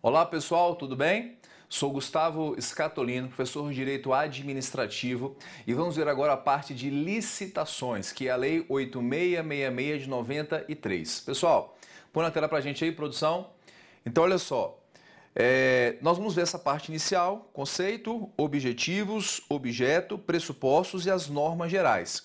Olá pessoal, tudo bem? Sou Gustavo Scatolino, professor de Direito Administrativo, e vamos ver agora a parte de licitações, que é a Lei 8666 de 93. Pessoal, põe na tela pra gente aí, produção. Então olha só, nós vamos ver essa parte inicial, conceito, objetivos, objeto, pressupostos e as normas gerais.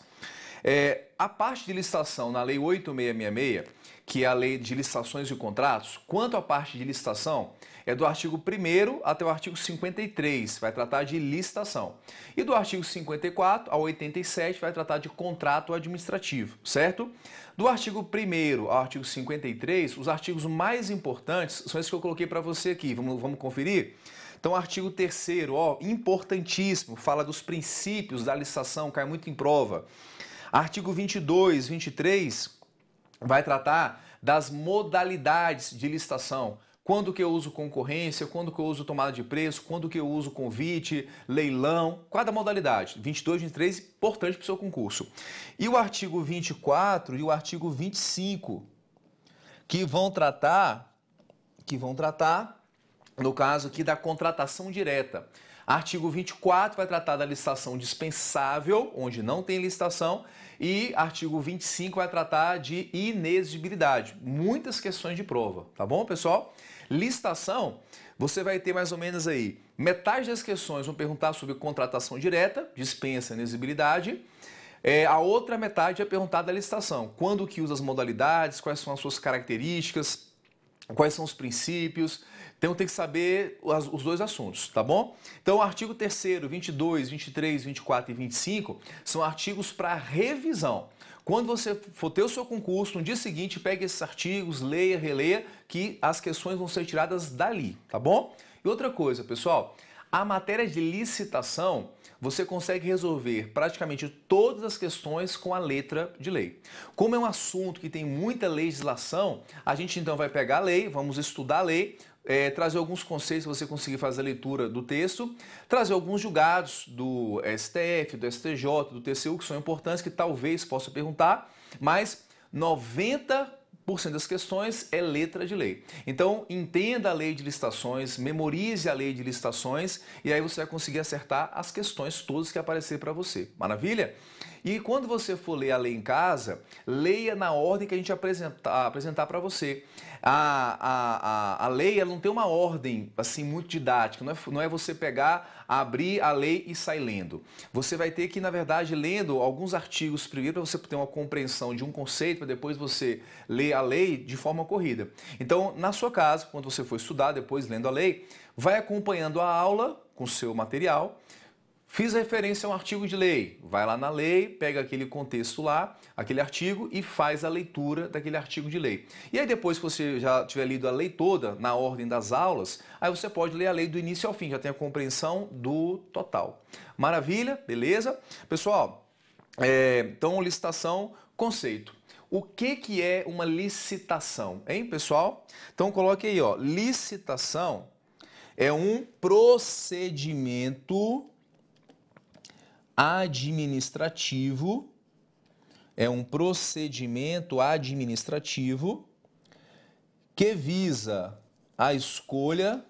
A parte de licitação na Lei 8666, que é a Lei de Licitações e Contratos, quanto à parte de licitação, é do artigo 1º até o artigo 53, vai tratar de licitação. E do artigo 54 ao 87 vai tratar de contrato administrativo, certo? Do artigo 1º ao artigo 53, os artigos mais importantes são esses que eu coloquei para você aqui. Vamos conferir? Então, artigo 3º, ó, importantíssimo, fala dos princípios da licitação, cai muito em prova. Artigo 22, 23 vai tratar das modalidades de licitação. Quando que eu uso concorrência, quando que eu uso tomada de preço, quando que eu uso convite, leilão, cada modalidade. 22, 23, importante para o seu concurso. E o artigo 24 e o artigo 25, que vão tratar, no caso aqui, da contratação direta. Artigo 24 vai tratar da licitação dispensável, onde não tem licitação, e artigo 25 vai tratar de inexigibilidade. Muitas questões de prova, tá bom, pessoal? Licitação, você vai ter mais ou menos aí, metade das questões vão perguntar sobre contratação direta, dispensa, inexigibilidade. A outra metade é perguntar da licitação. Quando que usa as modalidades, quais são as suas características, quais são os princípios. Então tem que saber os dois assuntos, tá bom? Então o artigo 3º, 22, 23, 24 e 25 são artigos para revisão. Quando você for ter o seu concurso, no dia seguinte, pegue esses artigos, leia, releia, que as questões vão ser tiradas dali, tá bom? E outra coisa, pessoal, a matéria de licitação, você consegue resolver praticamente todas as questões com a letra de lei. Como é um assunto que tem muita legislação, a gente então vai pegar a lei, vamos estudar a lei, trazer alguns conceitos para você conseguir fazer a leitura do texto, trazer alguns julgados do STF, do STJ, do TCU, que são importantes, que talvez possa perguntar, mas 90% das questões é letra de lei. Então, entenda a lei de licitações, memorize a lei de licitações e aí você vai conseguir acertar as questões todas que aparecer para você. Maravilha? E quando você for ler a lei em casa, leia na ordem que a gente apresentar para você. A lei ela não tem uma ordem assim muito didática, não é você pegar, abrir a lei e sair lendo. Você vai ter que, na verdade, lendo alguns artigos primeiro para você ter uma compreensão de um conceito, para depois você ler a lei de forma corrida. Então, na sua casa, quando você for estudar, depois lendo a lei, vai acompanhando a aula com o seu material. Fiz referência a um artigo de lei, vai lá na lei, pega aquele contexto lá, aquele artigo e faz a leitura daquele artigo de lei. E aí depois que você já tiver lido a lei toda, na ordem das aulas, aí você pode ler a lei do início ao fim, já tem a compreensão do total. Maravilha? Beleza? Pessoal, então licitação, conceito. O que é uma licitação, hein, pessoal? Então coloque aí, ó, licitação é um procedimento administrativo, que visa a escolha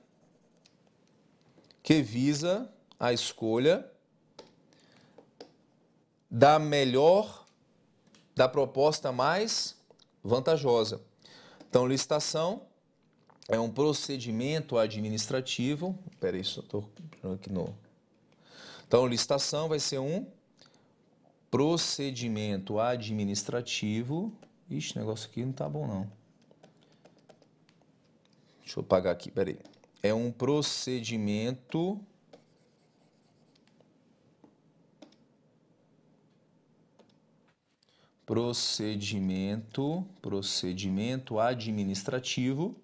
da proposta mais vantajosa. Então, licitação é um procedimento administrativo. Espera aí, só estou aqui no... Então, licitação vai ser um procedimento administrativo. Ixi, o negócio aqui não tá bom, não. Deixa eu apagar aqui, peraí. É um procedimento administrativo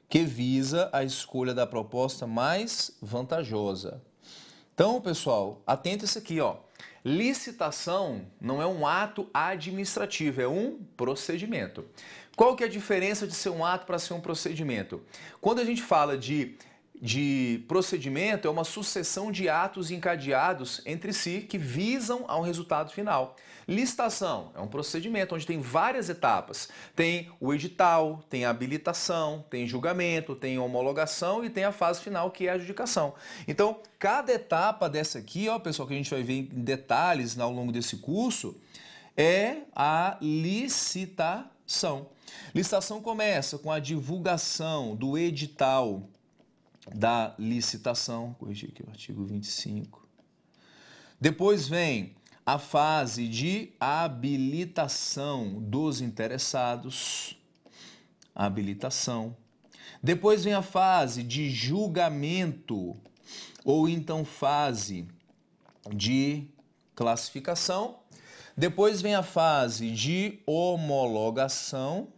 que visa a escolha da proposta mais vantajosa. Então, pessoal, atenta isso aqui, ó. Licitação não é um ato administrativo, é um procedimento. Qual que é a diferença de ser um ato para ser um procedimento? Quando a gente fala de de procedimento é uma sucessão de atos encadeados entre si que visam a um resultado final. Licitação é um procedimento onde tem várias etapas. Tem o edital, tem a habilitação, tem julgamento, tem homologação e tem a fase final, que é a adjudicação. Então, cada etapa dessa aqui, ó, pessoal, que a gente vai ver em detalhes ao longo desse curso, é a licitação. Licitação começa com a divulgação do edital da licitação, corrigir aqui o artigo 25. Depois vem a fase de habilitação dos interessados, habilitação. Depois vem a fase de julgamento, ou então fase de classificação. Depois vem a fase de homologação,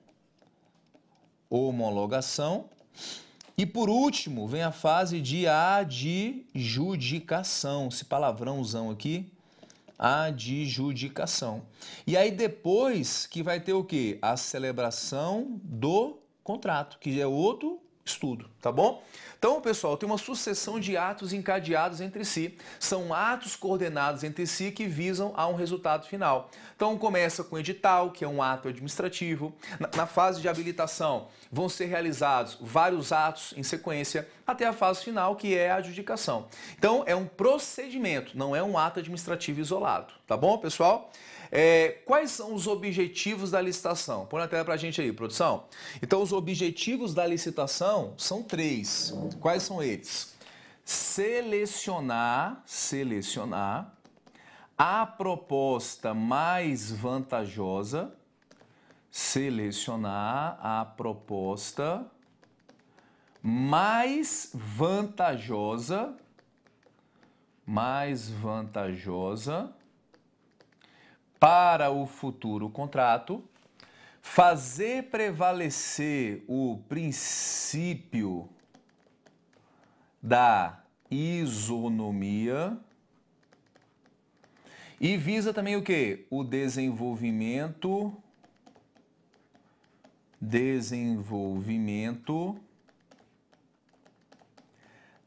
e por último, vem a fase de adjudicação, esse palavrãozão aqui, adjudicação. E aí depois que vai ter o quê? A celebração do contrato, que é outro estudo, tá bom? Então, pessoal, tem uma sucessão de atos encadeados entre si. São atos coordenados entre si que visam a um resultado final. Então, começa com edital, que é um ato administrativo. Na fase de habilitação, vão ser realizados vários atos em sequência, até a fase final, que é a adjudicação. Então, é um procedimento, não é um ato administrativo isolado, tá bom, pessoal? Quais são os objetivos da licitação? Põe na tela pra gente aí, produção. Então, os objetivos da licitação são 3. Quais são eles? Selecionar a proposta mais vantajosa, selecionar a proposta mais vantajosa, para o futuro contrato, fazer prevalecer o princípio da isonomia e visa também o quê? O desenvolvimento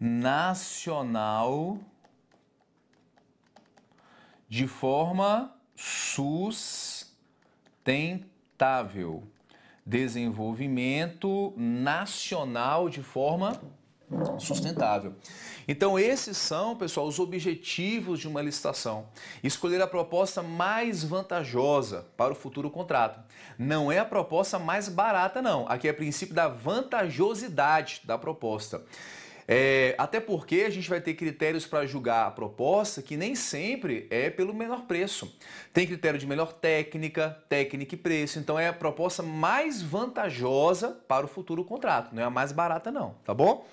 nacional de forma sustentável. Desenvolvimento nacional de forma sustentável. Então, esses são, pessoal, os objetivos de uma licitação. Escolher a proposta mais vantajosa para o futuro contrato. Não é a proposta mais barata, não. Aqui é o princípio da vantajosidade da proposta. Até porque a gente vai ter critérios para julgar a proposta que nem sempre é pelo menor preço. Tem critério de melhor técnica e preço. Então é a proposta mais vantajosa para o futuro contrato. Não é a mais barata não, tá bom?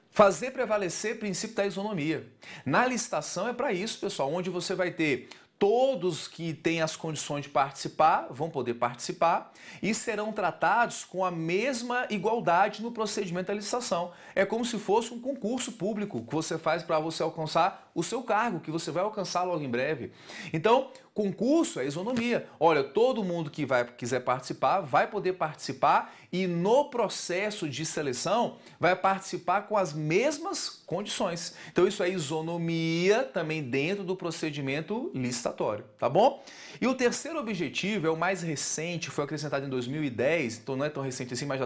Fazer prevalecer o princípio da isonomia. Na licitação é para isso, pessoal, onde você vai ter todos que têm as condições de participar vão poder participar e serão tratados com a mesma igualdade no procedimento da licitação. É como se fosse um concurso público que você faz para você alcançar o seu cargo, que você vai alcançar logo em breve. Então, concurso é isonomia. Olha, todo mundo que quiser participar vai poder participar e no processo de seleção vai participar com as mesmas condições. Então isso é isonomia também dentro do procedimento licitatório, tá bom? E o terceiro objetivo é o mais recente, foi acrescentado em 2010, então não é tão recente assim, mas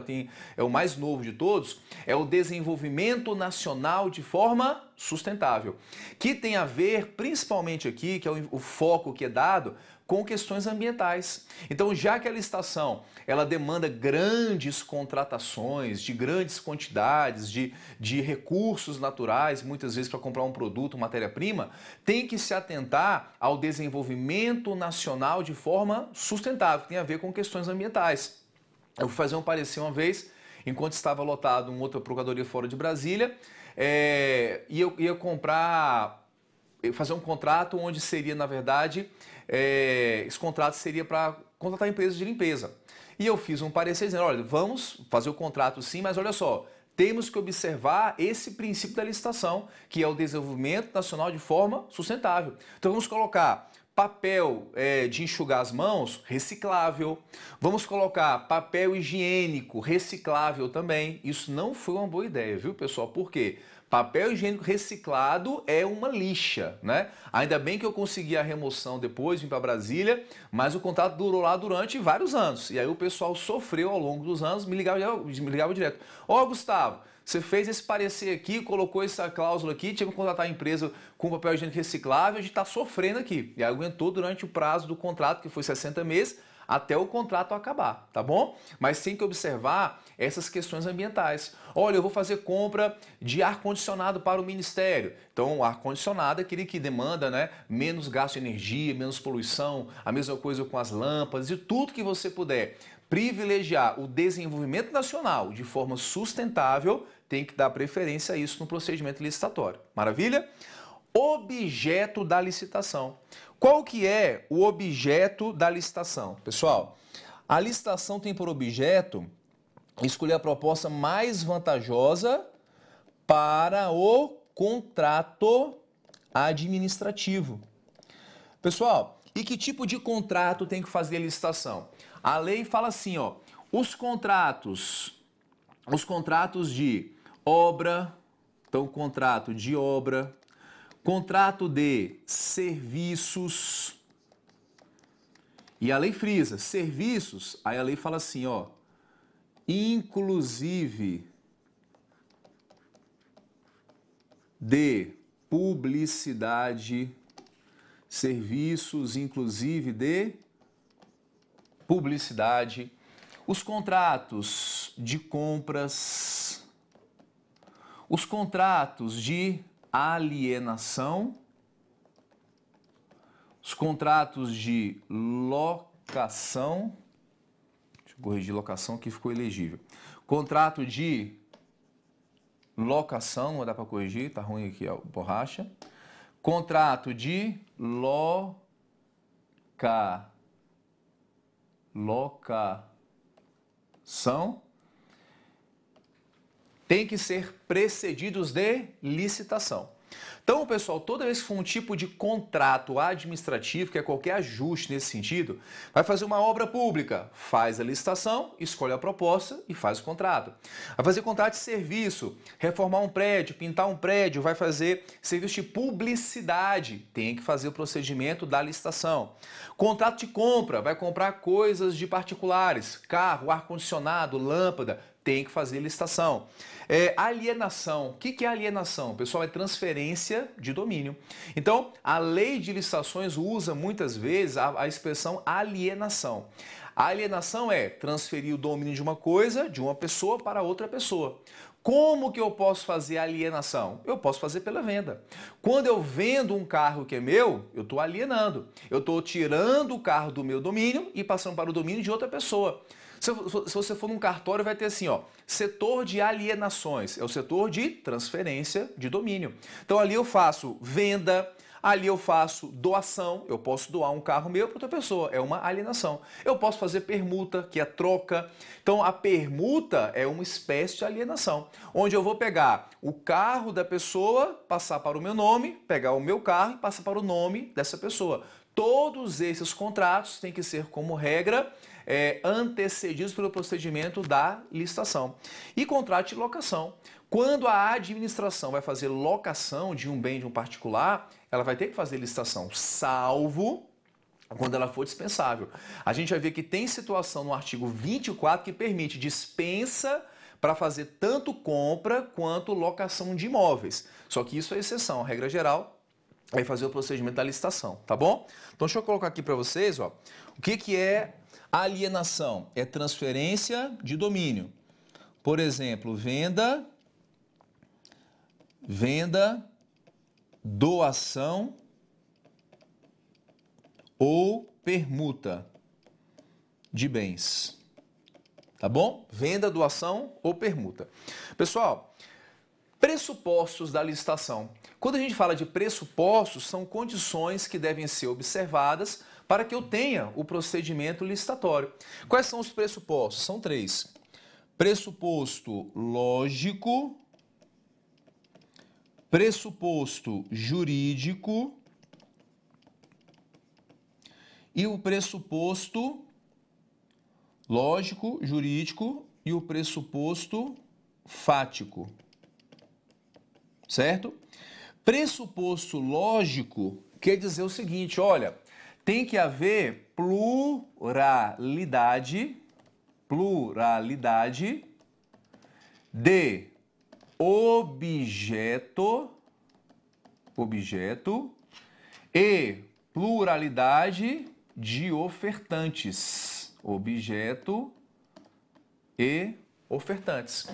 é o mais novo de todos, é o desenvolvimento nacional de forma sustentável, que tem a ver principalmente aqui, que é o foco que é dado, com questões ambientais. Então, já que a licitação ela demanda grandes contratações, de grandes quantidades, de recursos naturais, muitas vezes para comprar um produto, matéria-prima, tem que se atentar ao desenvolvimento nacional de forma sustentável, que tem a ver com questões ambientais. Eu fui fazer um parecer uma vez, enquanto estava lotado uma outra procuradoria fora de Brasília, e eu ia fazer um contrato onde seria, na verdade, esse contrato seria para contratar empresas de limpeza. E eu fiz um parecer dizendo, olha, vamos fazer o contrato sim, mas olha só, temos que observar esse princípio da licitação, que é o desenvolvimento nacional de forma sustentável. Então vamos colocar Papel de enxugar as mãos, reciclável. Vamos colocar papel higiênico, reciclável também. Isso não foi uma boa ideia, viu, pessoal? Por quê? Papel higiênico reciclado é uma lixa, né? Ainda bem que eu consegui a remoção depois, vim para Brasília, mas o contrato durou lá durante vários anos. E aí o pessoal sofreu ao longo dos anos, me ligava direto. Ó, Gustavo, você fez esse parecer aqui, colocou essa cláusula aqui, tinha que contratar a empresa com papel higiênico reciclável, a gente está sofrendo aqui. E aí aguentou durante o prazo do contrato, que foi 60 meses, até o contrato acabar, tá bom? Mas tem que observar essas questões ambientais. Olha, eu vou fazer compra de ar-condicionado para o Ministério. Então, o ar-condicionado é aquele que demanda, né, menos gasto de energia, menos poluição, a mesma coisa com as lâmpadas e tudo que você puder privilegiar o desenvolvimento nacional de forma sustentável, tem que dar preferência a isso no procedimento licitatório. Maravilha? Objeto da licitação. Qual que é o objeto da licitação? Pessoal, a licitação tem por objeto escolher a proposta mais vantajosa para o contrato administrativo. Pessoal, e que tipo de contrato tem que fazer a licitação? A lei fala assim, ó, os contratos de obra, então contrato de obra, contrato de serviços, e a lei frisa, serviços, aí a lei fala assim, ó, inclusive de publicidade, serviços inclusive de publicidade, os contratos de compras, os contratos de alienação, os contratos de locação, deixa eu corrigir locação que ficou elegível, contrato de locação, não vai dar para corrigir, tá ruim aqui a borracha, contrato de locação, tem que ser precedidos de licitação. Então, pessoal, toda vez que for um tipo de contrato administrativo, que é qualquer ajuste nesse sentido, vai fazer uma obra pública, faz a licitação, escolhe a proposta e faz o contrato. Vai fazer contrato de serviço, reformar um prédio, pintar um prédio, vai fazer serviço de publicidade, tem que fazer o procedimento da licitação. Contrato de compra, vai comprar coisas de particulares, carro, ar-condicionado, lâmpada, tem que fazer licitação. Alienação. O que é alienação? Pessoal, é transferência de domínio. Então, a lei de licitações usa muitas vezes a expressão alienação. A alienação é transferir o domínio de uma coisa, de uma pessoa para outra pessoa. Como que eu posso fazer alienação? Eu posso fazer pela venda. Quando eu vendo um carro que é meu, eu estou alienando. Eu estou tirando o carro do meu domínio e passando para o domínio de outra pessoa. Se você for num cartório, vai ter assim, ó, setor de alienações, é o setor de transferência de domínio. Então ali eu faço venda, ali eu faço doação, eu posso doar um carro meu para outra pessoa, é uma alienação. Eu posso fazer permuta, que é troca. Então a permuta é uma espécie de alienação, onde eu vou pegar o carro da pessoa, passar para o meu nome, pegar o meu carro e passar para o nome dessa pessoa. Todos esses contratos têm que ser, como regra, antecedidos pelo procedimento da licitação. E contrato de locação. Quando a administração vai fazer locação de um bem de um particular, ela vai ter que fazer licitação, salvo quando ela for dispensável. A gente vai ver que tem situação no artigo 24 que permite dispensa para fazer tanto compra quanto locação de imóveis. Só que isso é exceção, a regra geral é fazer o procedimento da licitação, tá bom? Então deixa eu colocar aqui para vocês, ó, o que é alienação? É transferência de domínio. Por exemplo, venda, doação ou permuta de bens. Tá bom? Venda, doação ou permuta. Pessoal, pressupostos da licitação. Quando a gente fala de pressupostos, são condições que devem ser observadas para que eu tenha o procedimento licitatório. Quais são os pressupostos? São 3. Pressuposto lógico, pressuposto jurídico e o pressuposto lógico, jurídico e o pressuposto fático. Certo? Pressuposto lógico quer dizer o seguinte, olha, tem que haver pluralidade de objeto e pluralidade de ofertantes. Objeto e ofertantes.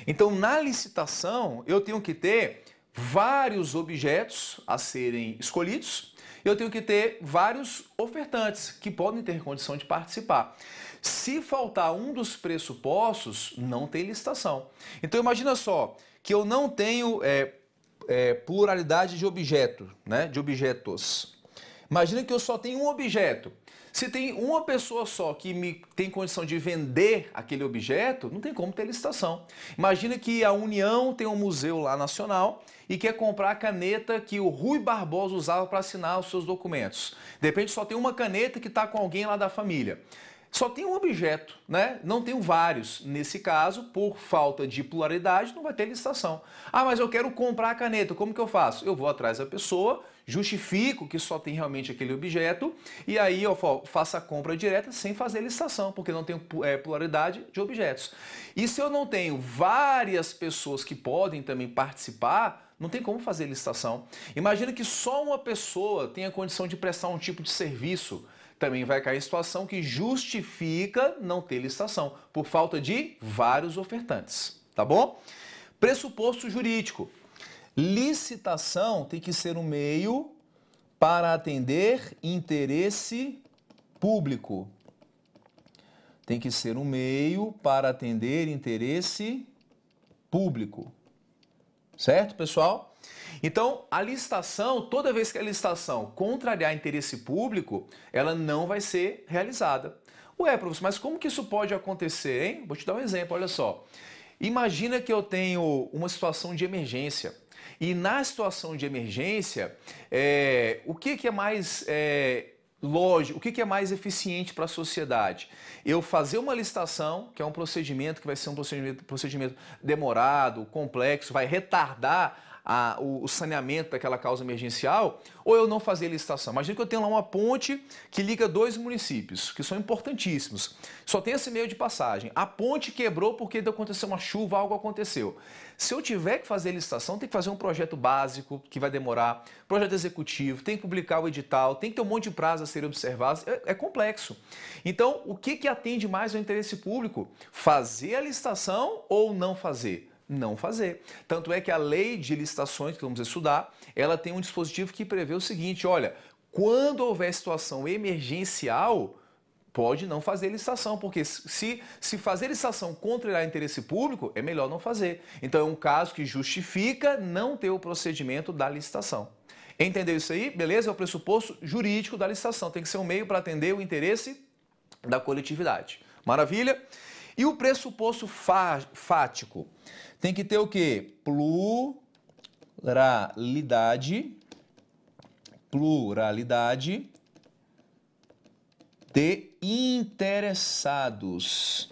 Então, na licitação, eu tenho que ter vários objetos a serem escolhidos, eu tenho que ter vários ofertantes que podem ter condição de participar. Se faltar um dos pressupostos, não tem licitação. Então, imagina só que eu não tenho pluralidade de objeto, né? De objetos. Imagina que eu só tenho um objeto. Se tem uma pessoa só que tem condição de vender aquele objeto, não tem como ter licitação. Imagina que a União tem um museu lá nacional e quer comprar a caneta que o Rui Barbosa usava para assinar os seus documentos. De repente só tem uma caneta que está com alguém lá da família. Só tem um objeto, né? Não tem vários. Nesse caso, por falta de pluralidade, não vai ter licitação. Ah, mas eu quero comprar a caneta, como que eu faço? Eu vou atrás da pessoa, justifico que só tem realmente aquele objeto e aí eu faço a compra direta sem fazer licitação, porque não tenho pluralidade de objetos. E se eu não tenho várias pessoas que podem também participar, não tem como fazer licitação. Imagina que só uma pessoa tenha condição de prestar um tipo de serviço. Também vai cair em situação que justifica não ter licitação, por falta de vários ofertantes, tá bom? Pressuposto jurídico. Licitação tem que ser um meio para atender interesse público. Tem que ser um meio para atender interesse público. Certo, pessoal? Então, a licitação, toda vez que a licitação contrariar interesse público, ela não vai ser realizada. Ué, professor, mas como que isso pode acontecer, hein? Vou te dar um exemplo, olha só. Imagina que eu tenho uma situação de emergência. E na situação de emergência, o que é mais lógico, o que é mais eficiente para a sociedade? Eu fazer uma licitação, que é um procedimento que vai ser um procedimento demorado, complexo, vai retardar o saneamento daquela causa emergencial, ou eu não fazer licitação. Imagina que eu tenho lá uma ponte que liga dois municípios, que são importantíssimos. Só tem esse meio de passagem. A ponte quebrou porque aconteceu uma chuva, algo aconteceu. Se eu tiver que fazer licitação, tem que fazer um projeto básico, que vai demorar, projeto executivo, tem que publicar o edital, tem que ter um monte de prazos a serem observados, é complexo. Então, o que atende mais ao interesse público? Fazer a licitação ou não fazer? Não fazer. Tanto é que a lei de licitações, que vamos estudar, ela tem um dispositivo que prevê o seguinte, olha, quando houver situação emergencial, pode não fazer licitação, porque se fazer licitação contra o interesse público, é melhor não fazer. Então é um caso que justifica não ter o procedimento da licitação. Entendeu isso aí? Beleza? É o pressuposto jurídico da licitação. Tem que ser um meio para atender o interesse da coletividade. Maravilha? E o pressuposto fático? Tem que ter o quê? Pluralidade de interessados.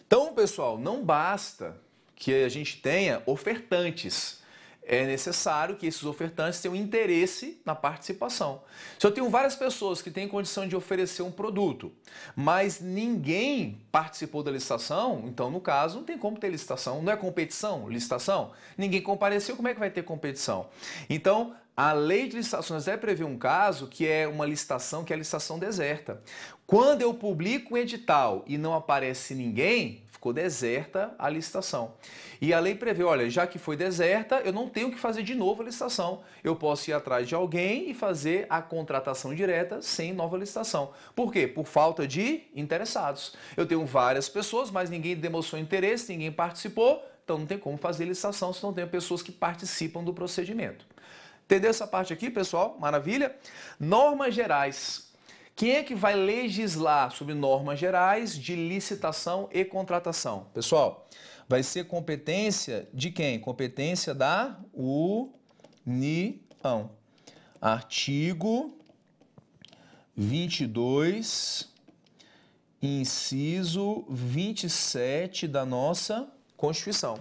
Então, pessoal, não basta que a gente tenha ofertantes. É necessário que esses ofertantes tenham interesse na participação. Se eu tenho várias pessoas que têm condição de oferecer um produto, mas ninguém participou da licitação, então, no caso, não tem como ter licitação. Não é competição? Licitação? Ninguém compareceu, como é que vai ter competição? Então, a lei de licitações deve prever um caso que é uma licitação, que é a licitação deserta. Quando eu publico um edital e não aparece ninguém, ficou deserta a licitação. E a lei prevê, olha, já que foi deserta, eu não tenho que fazer de novo a licitação. Eu posso ir atrás de alguém e fazer a contratação direta sem nova licitação. Por quê? Por falta de interessados. Eu tenho várias pessoas, mas ninguém demonstrou interesse, ninguém participou, então não tem como fazer licitação se não tem pessoas que participam do procedimento. Entendeu essa parte aqui, pessoal? Maravilha? Normas gerais. Quem é que vai legislar sobre normas gerais de licitação e contratação? Pessoal, Vai ser competência de quem? Competência da União. Artigo 22, inciso 27 da nossa Constituição.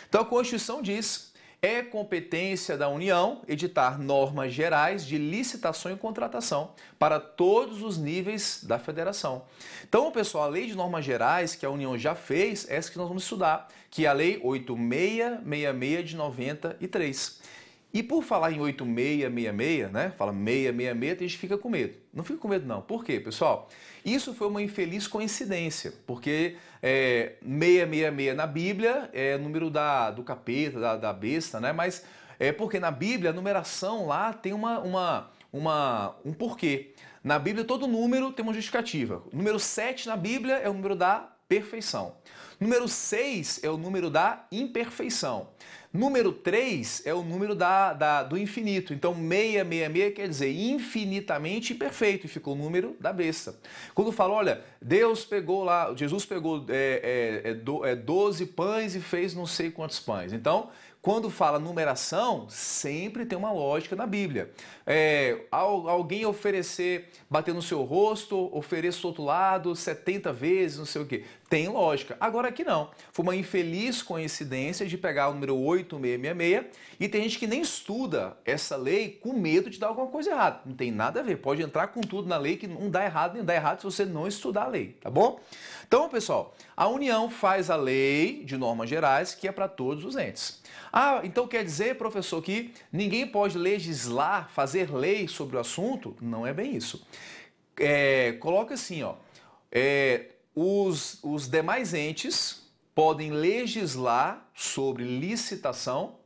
Então, a Constituição diz: é competência da União editar normas gerais de licitação e contratação para todos os níveis da federação. Então, pessoal, a lei de normas gerais que a União já fez é essa que nós vamos estudar, que é a Lei 8666 de 93. E por falar em 8666, né? Fala 666, a gente fica com medo. Não fica com medo não. Por quê, pessoal? Isso foi uma infeliz coincidência, porque 666 na Bíblia é o número do capeta, da besta, né? Mas é porque na Bíblia a numeração lá tem um porquê. Na Bíblia todo número tem uma justificativa. O número 7 na Bíblia é o número da perfeição. Número 6 é o número da imperfeição. Número 3 é o número do infinito. Então, 666 quer dizer infinitamente imperfeito, e ficou o número da besta. Quando fala, olha, Jesus pegou 12 pães e fez não sei quantos pães. Então, quando fala numeração, sempre tem uma lógica na Bíblia. Alguém bater no seu rosto, ofereça do outro lado 70 vezes, não sei o quê. Tem lógica. Agora aqui não. Foi uma infeliz coincidência de pegar o número 8666 e tem gente que nem estuda essa lei com medo de dar alguma coisa errada. Não tem nada a ver. Pode entrar com tudo na lei que não dá errado, nem dá errado se você não estudar a lei, tá bom? Então, pessoal, a União faz a lei de normas gerais que é para todos os entes. Ah, então quer dizer, professor, que ninguém pode legislar, fazer lei sobre o assunto? Não é bem isso. Coloca assim, ó. Os demais entes podem legislar sobre licitação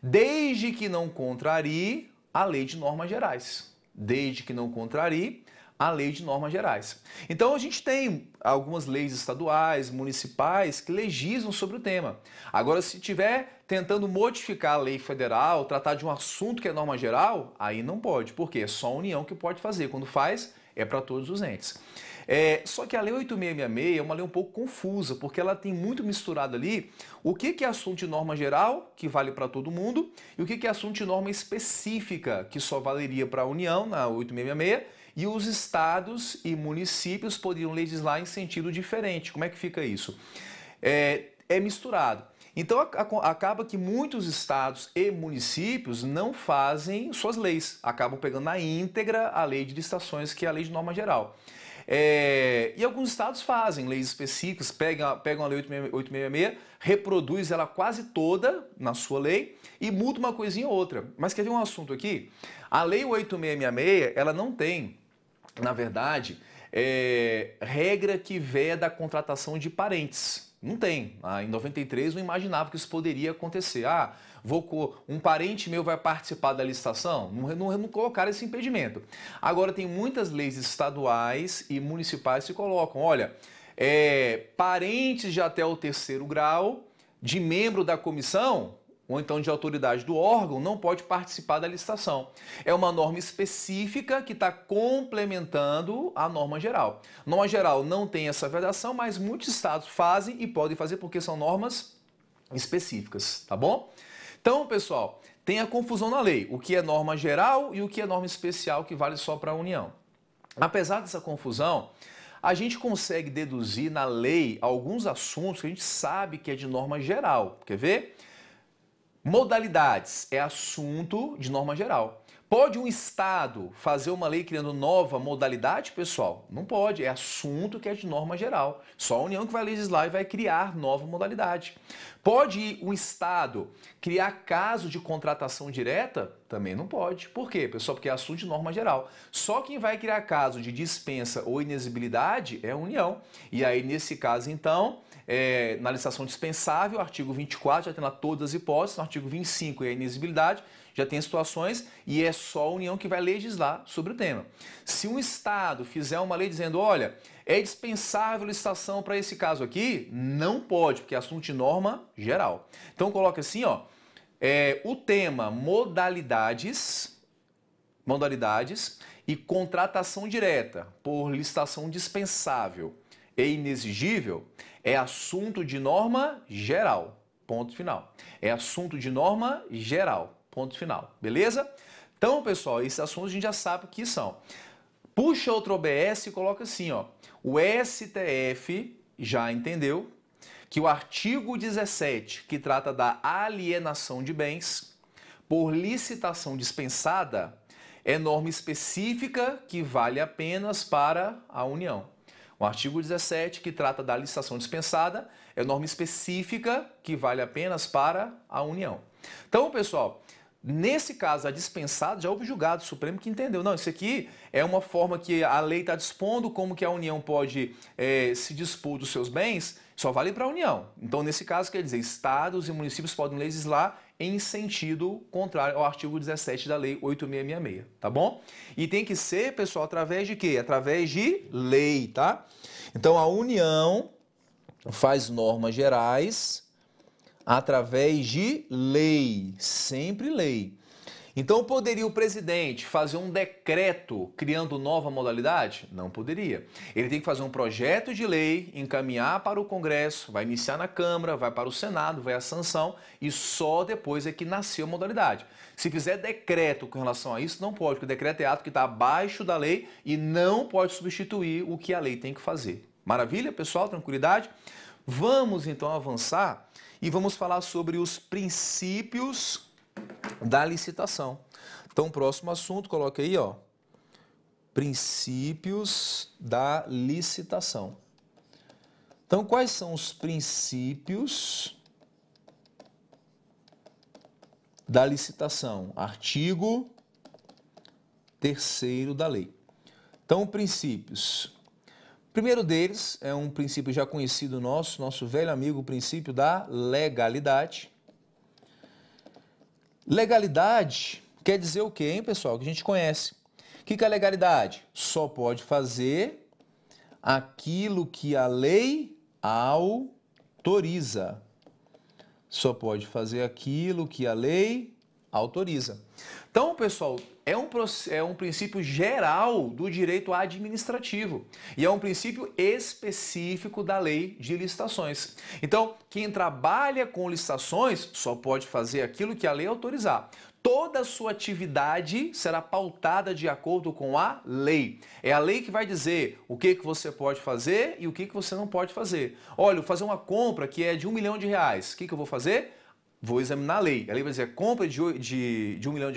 desde que não contrarie a lei de normas gerais. Desde que não contrarie a lei de normas gerais. Então a gente tem algumas leis estaduais, municipais que legislam sobre o tema. Agora, se estiver tentando modificar a lei federal, tratar de um assunto que é norma geral, aí não pode. Por quê? É só a União que pode fazer. Quando faz, é para todos os entes. Só que a Lei 8666 é uma lei um pouco confusa, porque ela tem muito misturado ali o que é assunto de norma geral, que vale para todo mundo, e o que é assunto de norma específica, que só valeria para a União, na 8666, e os estados e municípios poderiam legislar em sentido diferente. Como é que fica isso? É misturado. Então acaba que muitos estados e municípios não fazem suas leis, acabam pegando na íntegra a lei de licitações, que é a lei de norma geral. E alguns estados fazem leis específicas, pegam a lei 866, reproduz ela quase toda na sua lei e muda uma coisinha ou outra. Mas quer ver um assunto aqui? A lei 8666, ela não tem, na verdade, regra que veda a contratação de parentes. Não tem. Em 93 não imaginava que isso poderia acontecer. Um parente meu vai participar da licitação? Não colocaram esse impedimento. Agora tem muitas leis estaduais e municipais que colocam, olha, parentes de até o 3º grau de membro da comissão ou então de autoridade do órgão, não pode participar da licitação. É uma norma específica que está complementando a norma geral. A norma geral não tem essa vedação, mas muitos estados fazem e podem fazer porque são normas específicas, tá bom? Então, pessoal, tem a confusão na lei, o que é norma geral e o que é norma especial que vale só para a União. Apesar dessa confusão, a gente consegue deduzir na lei alguns assuntos que a gente sabe que é de norma geral. Quer ver? Modalidades é assunto de norma geral. Pode um estado fazer uma lei criando nova modalidade, pessoal? Não pode, é assunto que é de norma geral. Só a União que vai legislar e vai criar nova modalidade. Pode um estado criar caso de contratação direta? Também não pode. Por quê, pessoal? Porque é assunto de norma geral. Só quem vai criar caso de dispensa ou inexigibilidade é a União. E aí, nesse caso, então, na licitação dispensável, artigo 24 já tem lá todas as hipóteses, no artigo 25 é a inexigibilidade, já tem situações e é só a União que vai legislar sobre o tema. Se um estado fizer uma lei dizendo, olha, é dispensável licitação para esse caso aqui, não pode, porque é assunto de norma geral. Então coloca assim, ó, o tema modalidades e contratação direta por licitação dispensável. e inexigível é assunto de norma geral. Ponto final. É assunto de norma geral. Ponto final. Beleza? Então, pessoal, esses assuntos a gente já sabe o que são. Puxa outro OBS e coloca assim, ó. O STF já entendeu que o artigo 17, que trata da alienação de bens por licitação dispensada, é norma específica que vale apenas para a União. O artigo 17, que trata da licitação dispensada, é norma específica que vale apenas para a União. Então, pessoal, nesse caso, a dispensada, já houve julgado Supremo que entendeu. Não, isso aqui é uma forma que a lei está dispondo como que a União pode se dispor dos seus bens, só vale para a União. Então, nesse caso, quer dizer, estados e municípios podem legislar em sentido contrário ao artigo 17 da Lei 8.666, tá bom? E tem que ser, pessoal, através de quê? Através de lei, tá? Então, a União faz normas gerais através de lei, sempre lei. Então, poderia o presidente fazer um decreto criando nova modalidade? Não poderia. Ele tem que fazer um projeto de lei, encaminhar para o Congresso, vai iniciar na Câmara, vai para o Senado, vai à sanção e só depois é que nasceu a modalidade. Se fizer decreto com relação a isso, não pode, porque o decreto é ato que está abaixo da lei e não pode substituir o que a lei tem que fazer. Maravilha, pessoal? Tranquilidade? Vamos então avançar e vamos falar sobre os princípios da licitação. Então, próximo assunto, coloca aí, ó, princípios da licitação. Então, quais são os princípios da licitação? Artigo 3º da lei. Então, princípios. O primeiro deles é um princípio já conhecido nosso velho amigo, o princípio da legalidade. Legalidade quer dizer o quê, hein, pessoal? Que a gente conhece. O que é a legalidade? Só pode fazer aquilo que a lei autoriza. Só pode fazer aquilo que a lei autoriza. Então, pessoal, é um princípio geral do direito administrativo e é um princípio específico da lei de licitações. Então, quem trabalha com licitações só pode fazer aquilo que a lei autorizar. Toda a sua atividade será pautada de acordo com a lei. É a lei que vai dizer o que você pode fazer e o que você não pode fazer. Olha, vou fazer uma compra que é de R$1 milhão. O que eu vou fazer? Vou examinar a lei. A lei vai dizer compra de R$1 milhão,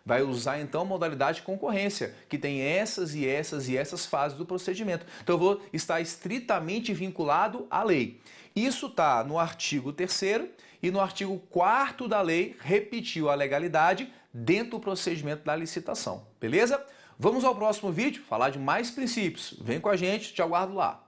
vai usar então a modalidade de concorrência, que tem essas e essas e essas fases do procedimento. Então eu vou estar estritamente vinculado à lei. Isso está no artigo 3º e no artigo 4º da lei, repetiu a legalidade dentro do procedimento da licitação. Beleza? Vamos ao próximo vídeo, falar de mais princípios. Vem com a gente, te aguardo lá.